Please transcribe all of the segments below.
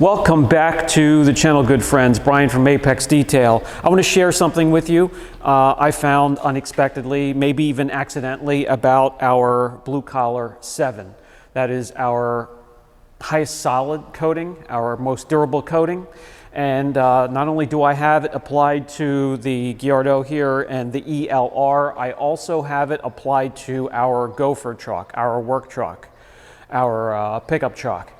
Welcome back to the channel, good friends. Brian from Apex Detail. I want to share something with you I found unexpectedly, maybe even accidentally, about our Blue Collar 7. That is our highest solid coating, our most durable coating. And not only do I have it applied to the Gallardo here and the ELR, I also have it applied to our gopher truck, our work truck, our pickup truck.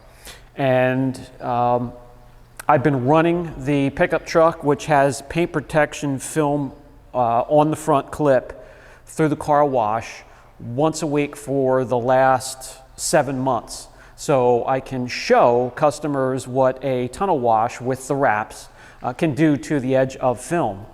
And I've been running the pickup truck, which has paint protection film on the front clip through the car wash once a week for the last 7 months. So I can show customers what a tunnel wash with the wraps can do to the edge of film.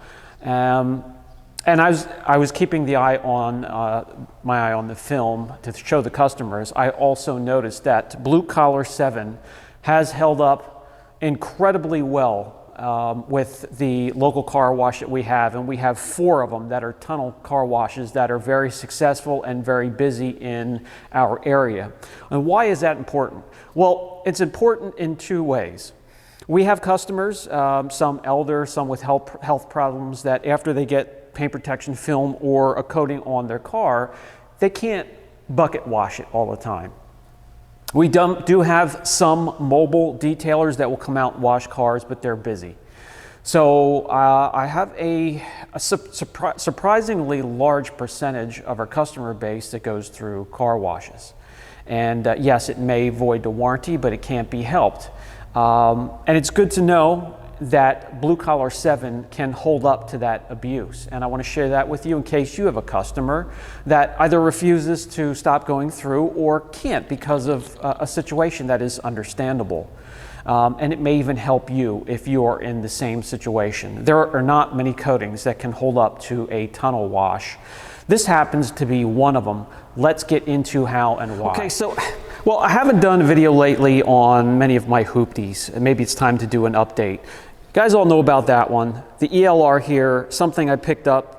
And I was keeping the eye on my eye on the film to show the customers. I also noticed that Blue Collar 7 has held up incredibly well with the local car wash that we have, and we have 4 of them that are tunnel car washes that are very successful and very busy in our area. And why is that important? Well, it's important in 2 ways. We have customers, some elder, some with health problems, that after they get paint protection film or a coating on their car, they can't bucket wash it all the time. We do have some mobile detailers that will come out and wash cars, but they're busy. So I have a surprisingly large percentage of our customer base that goes through car washes. And yes, it may void the warranty, but it can't be helped. And it's good to know that Blue Collar 7 can hold up to that abuse. And I want to share that with you in case you have a customer that either refuses to stop going through or can't because of a situation that is understandable. And it may even help you if you are in the same situation. There are not many coatings that can hold up to a tunnel wash. This happens to be one of them. Let's get into how and why. Okay, so, well, I haven't done a video lately on many of my hoopties, and maybe it's time to do an update. You guys all know about that one. The ELR here, something I picked up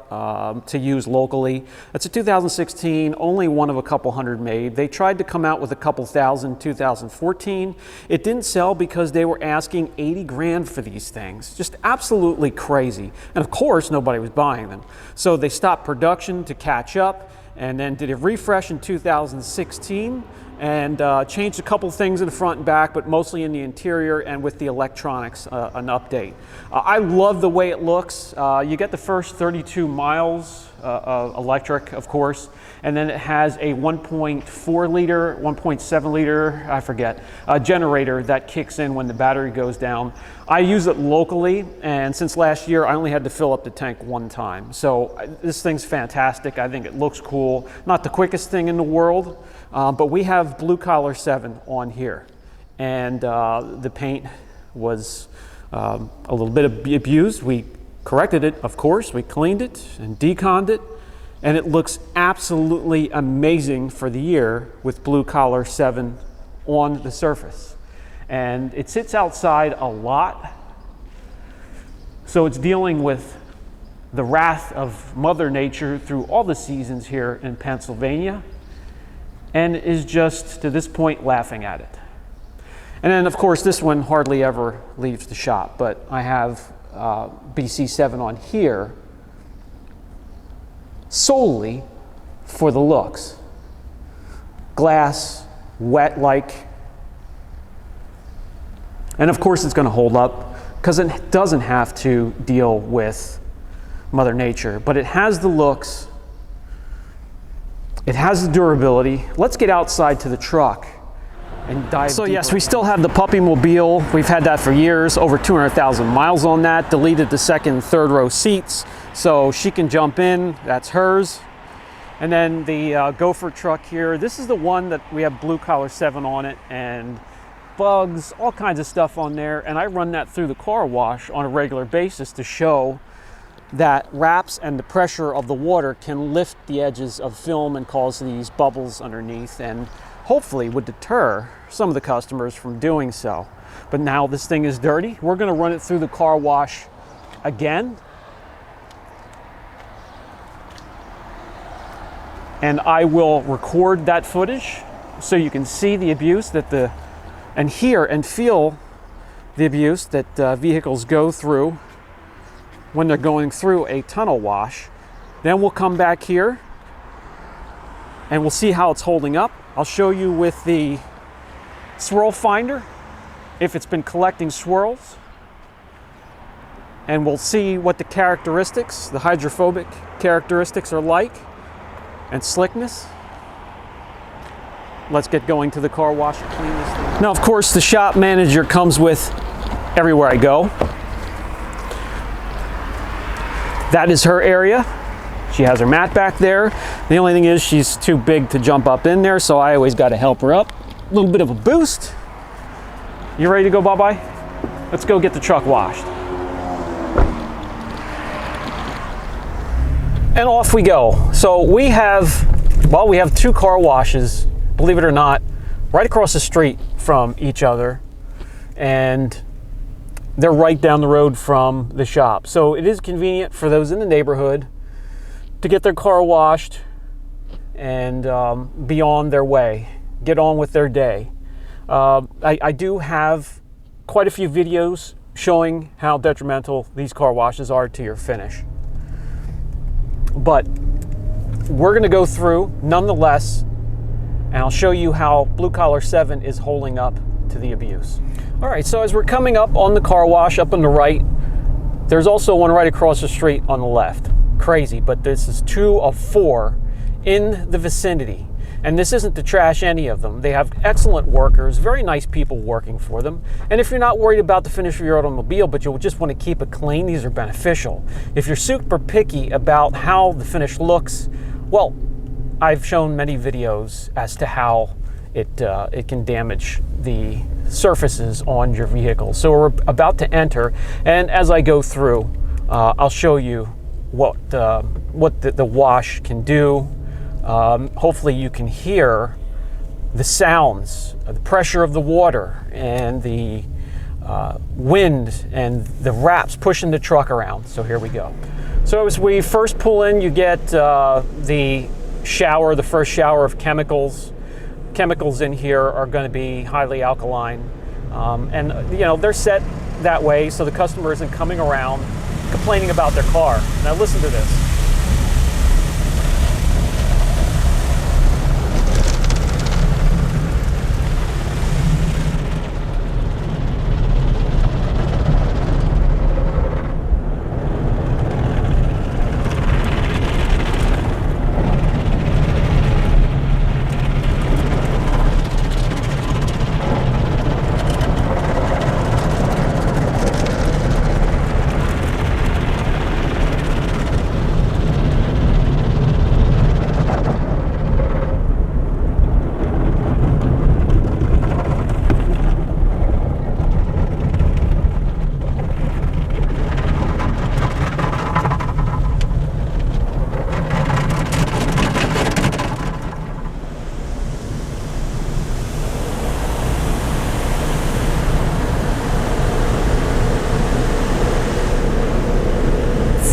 to use locally. It's a 2016, only one of a couple hundred made. They tried to come out with a couple thousand in 2014. It didn't sell because they were asking 80 grand for these things. Just absolutely crazy. And of course, nobody was buying them. So they stopped production to catch up, and then did a refresh in 2016 and changed a couple things in the front and back, but mostly in the interior and with the electronics, an update. I love the way it looks. You get the first 32 miles electric, of course, and then it has a 1.4 liter, 1.7 liter, I forget, generator that kicks in when the battery goes down. I use it locally, and since last year, I only had to fill up the tank 1 time. So this thing's fantastic. I think it looks cool. Not the quickest thing in the world, but we have Blue Collar 7 on here. And the paint was a little bit abused. We corrected it, of course. We cleaned it and deconned it. And it looks absolutely amazing for the year with Blue Collar 7 on the surface. And it sits outside a lot. So it's dealing with the wrath of Mother Nature through all the seasons here in Pennsylvania, and is just, to this point, laughing at it. And then, of course, this one hardly ever leaves the shop, but I have BC7 on here solely for the looks. Glass, wet-like, and of course it's going to hold up because it doesn't have to deal with Mother Nature, but it has the looks, it has the durability. Let's get outside to the truck and dive deeper. Yes, we still have the Puppy Mobile. We've had that for years, over 200,000 miles on that. Deleted the 2nd and 3rd row seats, so she can jump in, that's hers. And then the gopher truck here, this is the one that we have Blue Collar 7 on it, and bugs, all kinds of stuff on there. And I run that through the car wash on a regular basis to show that wraps and the pressure of the water can lift the edges of film and cause these bubbles underneath, and hopefully would deter some of the customers from doing so. But now this thing is dirty. We're going to run it through the car wash again. And I will record that footage so you can see the abuse that and hear and feel the abuse that vehicles go through when they're going through a tunnel wash. Then we'll come back here and we'll see how it's holding up. I'll show you with the swirl finder if it's been collecting swirls, and we'll see what the characteristics, the hydrophobic characteristics are like, and slickness. Let's get going to the car wash and clean this thing. Now, of course, the shop manager comes with everywhere I go. That is her area. She has her mat back there. The only thing is she's too big to jump up in there, so I always got to help her up. A little bit of a boost. You ready to go, bye-bye? Let's go get the truck washed. And off we go. So we have 2 car washes, believe it or not, right across the street from each other. And they're right down the road from the shop. So it is convenient for those in the neighborhood to get their car washed and be on their way, get on with their day. I do have quite a few videos showing how detrimental these car washes are to your finish. But we're going to go through nonetheless, and I'll show you how Blue Collar 7 is holding up to the abuse. All right, so as we're coming up on the car wash up on the right, there's also one right across the street on the left. Crazy, but this is 2 of 4 in the vicinity. And this isn't to trash any of them. They have excellent workers, very nice people working for them. And if you're not worried about the finish of your automobile, but you'll just want to keep it clean, these are beneficial. If you're super picky about how the finish looks, well, I've shown many videos as to how it can damage the surfaces on your vehicle. So we're about to enter, and as I go through, I'll show you what the wash can do. Hopefully you can hear the sounds, the pressure of the water, and the wind and the wraps pushing the truck around. So here we go. So as we first pull in, you get the shower, the first shower of chemicals. Chemicals in here are going to be highly alkaline, and you know they're set that way so the customer isn't coming around complaining about their car. Now listen to this.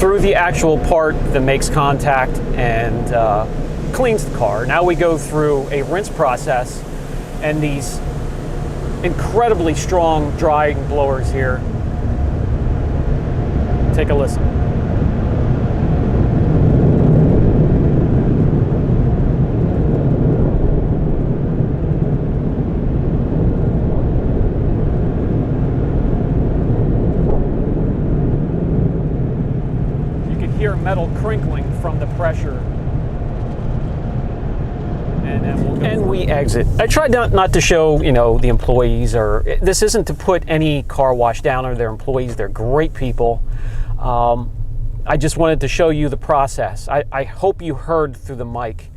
Through the actual part that makes contact and cleans the car. Now we go through a rinse process, and these incredibly strong drying blowers here. Take a listen. Hear metal crinkling from the pressure, and then we exit. I tried not to show, you know, the employees, or this isn't to put any car wash down on their employees. They're great people. I just wanted to show you the process. I hope you heard through the mic.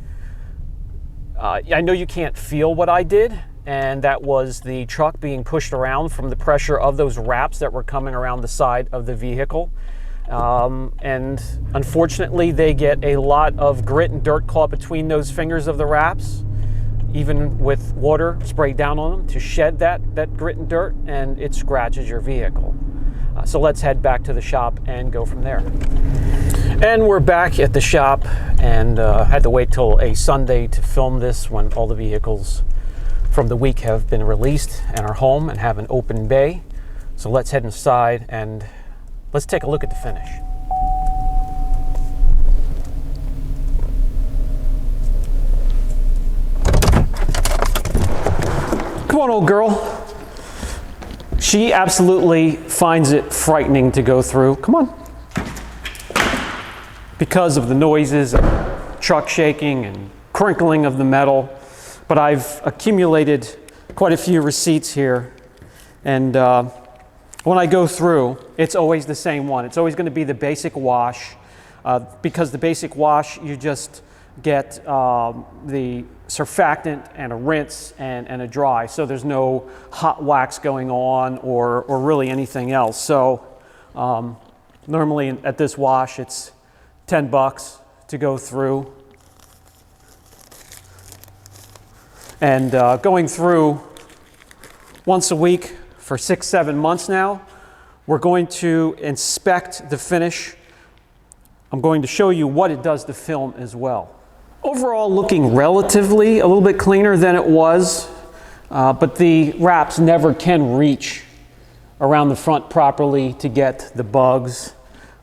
I know you can't feel what I did, and that was the truck being pushed around from the pressure of those wraps that were coming around the side of the vehicle. And unfortunately they get a lot of grit and dirt caught between those fingers of the wraps, even with water sprayed down on them to shed that grit and dirt, and it scratches your vehicle. So let's head back to the shop and go from there. And we're back at the shop, and had to wait till a Sunday to film this when all the vehicles from the week have been released and are home and have an open bay. So let's head inside and let's take a look at the finish. Come on, old girl. She absolutely finds it frightening to go through. Come on. Because of the noises, truck shaking and crinkling of the metal. But I've accumulated quite a few receipts here. And when I go through, it's always the same one. It's always going to be the basic wash. Because the basic wash, you just get the surfactant and a rinse and a dry. So there's no hot wax going on or really anything else. So normally at this wash, it's $10 to go through. And going through once a week for 6-7 months now, we're going to inspect the finish. I'm going to show you what it does to film as well. Overall, looking relatively a little bit cleaner than it was, but the wraps never can reach around the front properly to get the bugs.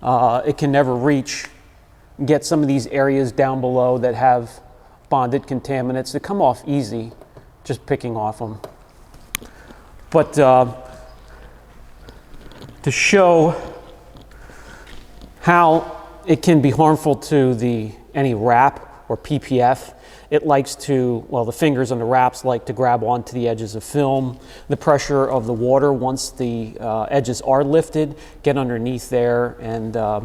It can never reach, get some of these areas down below that have bonded contaminants that come off easy, just picking off them. But to show how it can be harmful to any wrap or PPF, it likes to, well, the fingers on the wraps like to grab onto the edges of film. The pressure of the water, once the edges are lifted, get underneath there and, I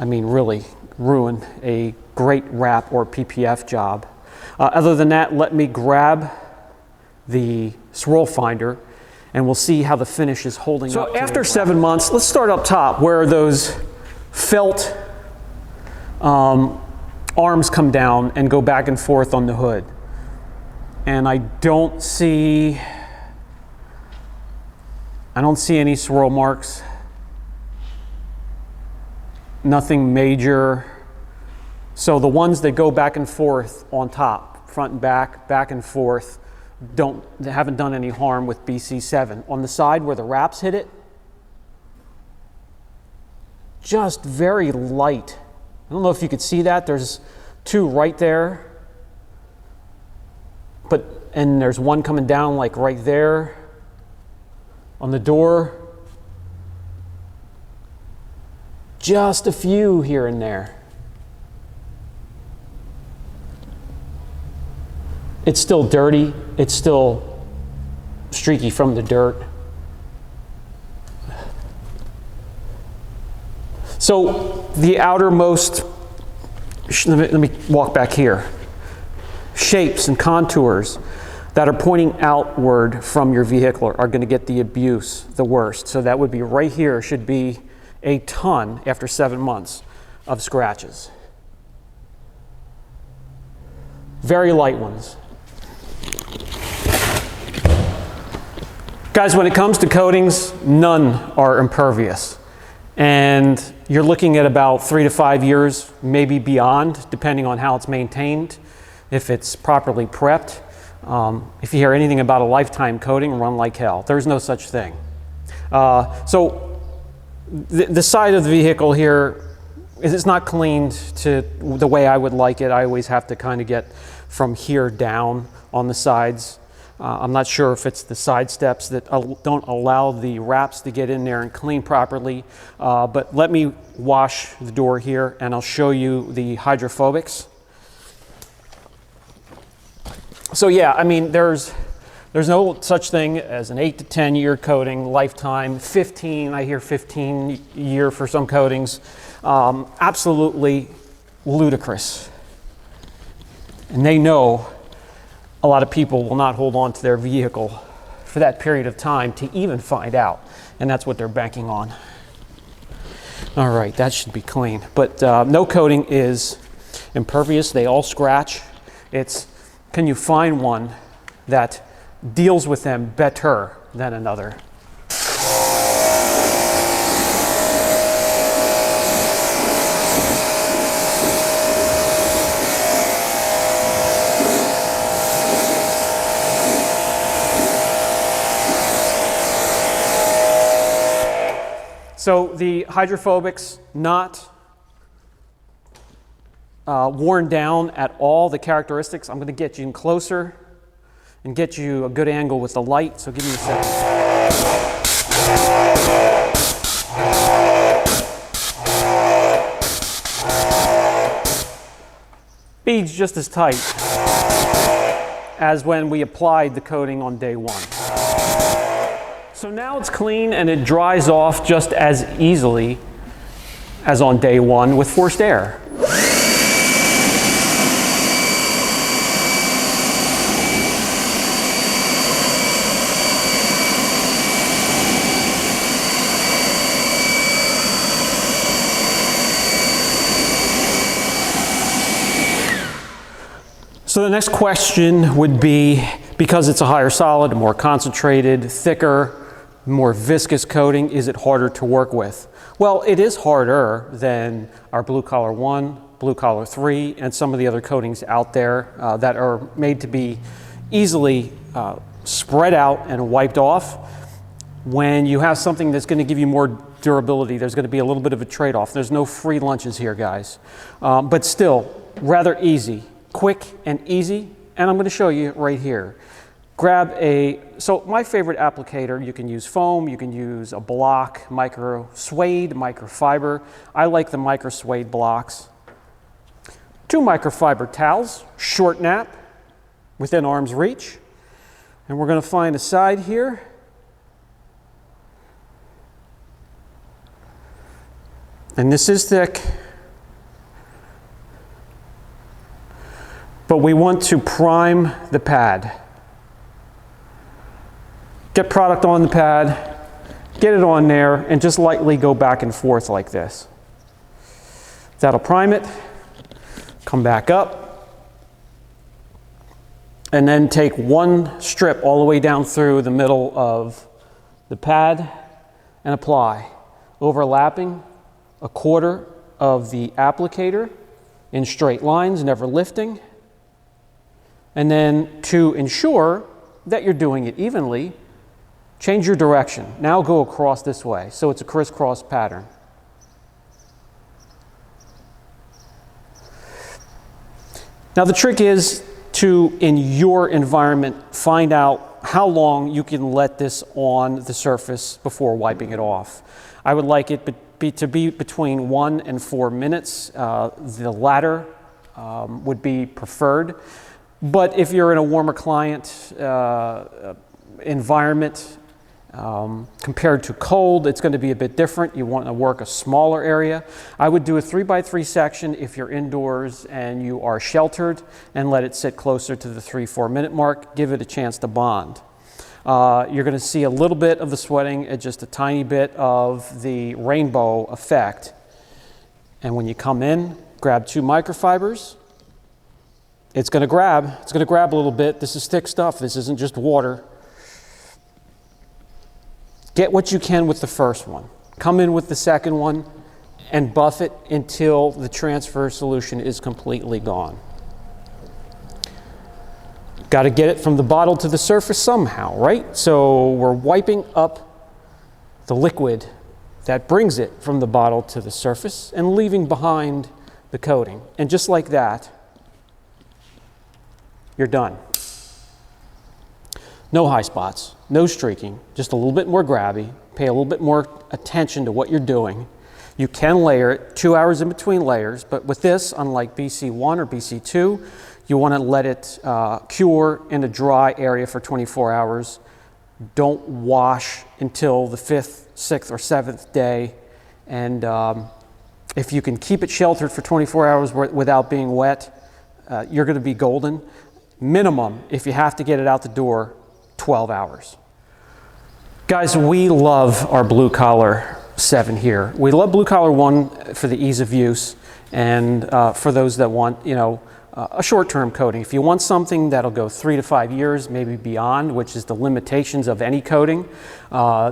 mean, really ruin a great wrap or PPF job. Other than that, let me grab the swirl finder and we'll see how the finish is holding up. So after 7 months, let's start up top where those felt arms come down and go back and forth on the hood. And I don't see any swirl marks. Nothing major. So the ones that go back and forth on top, front and back and forth, haven't done any harm with BC7. On the side where the wraps hit it, just very light. I don't know if you could see that. There's two right there, and there's one coming down like right there on the door. Just a few here and there. It's still dirty. It's still streaky from the dirt. So the outermost, let me walk back here, shapes and contours that are pointing outward from your vehicle are going to get the abuse the worst. So that would be right here, should be a ton after 7 months of scratches. Very light ones. Guys, when it comes to coatings, none are impervious. And you're looking at about 3 to 5 years, maybe beyond, depending on how it's maintained, if it's properly prepped. If you hear anything about a lifetime coating, run like hell. There's no such thing. So the side of the vehicle here, it's not cleaned to the way I would like it. I always have to kind of get from here down on the sides. I'm not sure if it's the side steps that don't allow the wraps to get in there and clean properly, but let me wash the door here and I'll show you the hydrophobics. So yeah, I mean, there's no such thing as an 8 to 10 year coating, lifetime, 15, I hear 15 year for some coatings. Absolutely ludicrous. And they know a lot of people will not hold on to their vehicle for that period of time to even find out. And that's what they're banking on. All right, that should be clean. But no coating is impervious. They all scratch. It's, can you find one that deals with them better than another? So the hydrophobics not worn down at all, the characteristics. I'm going to get you in closer and get you a good angle with the light, so give me a second. Beads just as tight as when we applied the coating on day one. So now it's clean and it dries off just as easily as on day one with forced air. So the next question would be, because it's a higher solid, more concentrated, thicker, more viscous coating, is it harder to work with? Well, it is harder than our Blue Collar 1, Blue Collar 3, and some of the other coatings out there that are made to be easily spread out and wiped off. When you have something that's going to give you more durability, there's going to be a little bit of a trade-off. There's no free lunches here, guys. But still, rather easy. Quick and easy, and I'm going to show you right here. So my favorite applicator, you can use foam, you can use a block, micro suede, microfiber. I like the micro suede blocks. 2 microfiber towels, short nap, within arm's reach. And we're going to find a side here. And this is thick. But we want to prime the pad. Get product on the pad, get it on there, and just lightly go back and forth like this. That'll prime it. Come back up. And then take one strip all the way down through the middle of the pad and apply. Overlapping 1/4 of the applicator in straight lines, never lifting. And then to ensure that you're doing it evenly, change your direction. Now go across this way, so it's a crisscross pattern. Now the trick is to, in your environment, find out how long you can let this on the surface before wiping it off. I would like it to be between 1 and 4 minutes. The latter would be preferred. But if you're in a warmer client environment compared to cold, it's going to be a bit different. You want to work a smaller area. I would do a 3x3 section if you're indoors and you are sheltered, and let it sit closer to the 3-4 minute mark. Give it a chance to bond. You're going to see a little bit of the sweating and just a tiny bit of the rainbow effect. And when you come in, grab 2 microfibers. It's going to grab a little bit. This is thick stuff. This isn't just water. Get what you can with the first one. Come in with the second one and buff it until the transfer solution is completely gone. Got to get it from the bottle to the surface somehow, right? So we're wiping up the liquid that brings it from the bottle to the surface and leaving behind the coating. And just like that, you're done. No high spots, no streaking, just a little bit more grabby. Pay a little bit more attention to what you're doing. You can layer it, 2 hours in between layers, but with this, unlike BC1 or BC2, you want to let it cure in a dry area for 24 hours. Don't wash until the 5th, 6th, or 7th day. And if you can keep it sheltered for 24 hours without being wet, you're going to be golden. Minimum, if you have to get it out the door, 12 hours. Guys, we love our Blue Collar 7 here. We love Blue Collar 1 for the ease of use, and for those that want, a short-term coating. If you want something that'll go 3 to 5 years, maybe beyond, which is the limitations of any coating,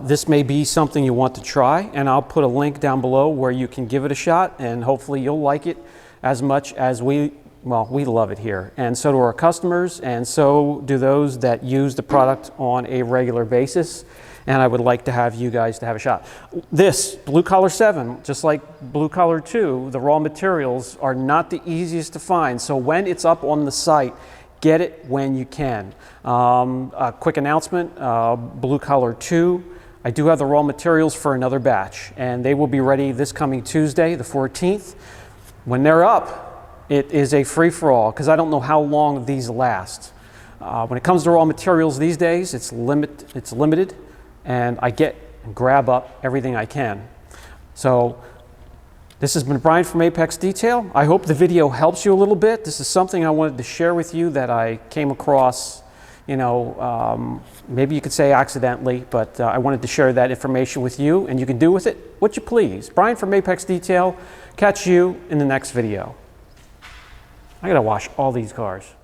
this may be something you want to try, and I'll put a link down below where you can give it a shot, and hopefully you'll like it as much as we love it here. And so do our customers, and so do those that use the product on a regular basis. and I would like to have you guys to have a shot. This Blue Collar 7, just like Blue Collar 2, the raw materials are not the easiest to find. So when it's up on the site, get it when you can. A quick announcement, Blue Collar 2, I do have the raw materials for another batch, and they will be ready this coming Tuesday, the 14th. When they're up, it is a free-for-all, because I don't know how long these last. When it comes to raw materials these days, it's limited, and I get and grab up everything I can. So this has been Brian from Apex Detail. I hope the video helps you a little bit. This is something I wanted to share with you that I came across, you know, maybe you could say accidentally, but I wanted to share that information with you, and you can do with it what you please. Brian from Apex Detail. Catch you in the next video. I gotta wash all these cars.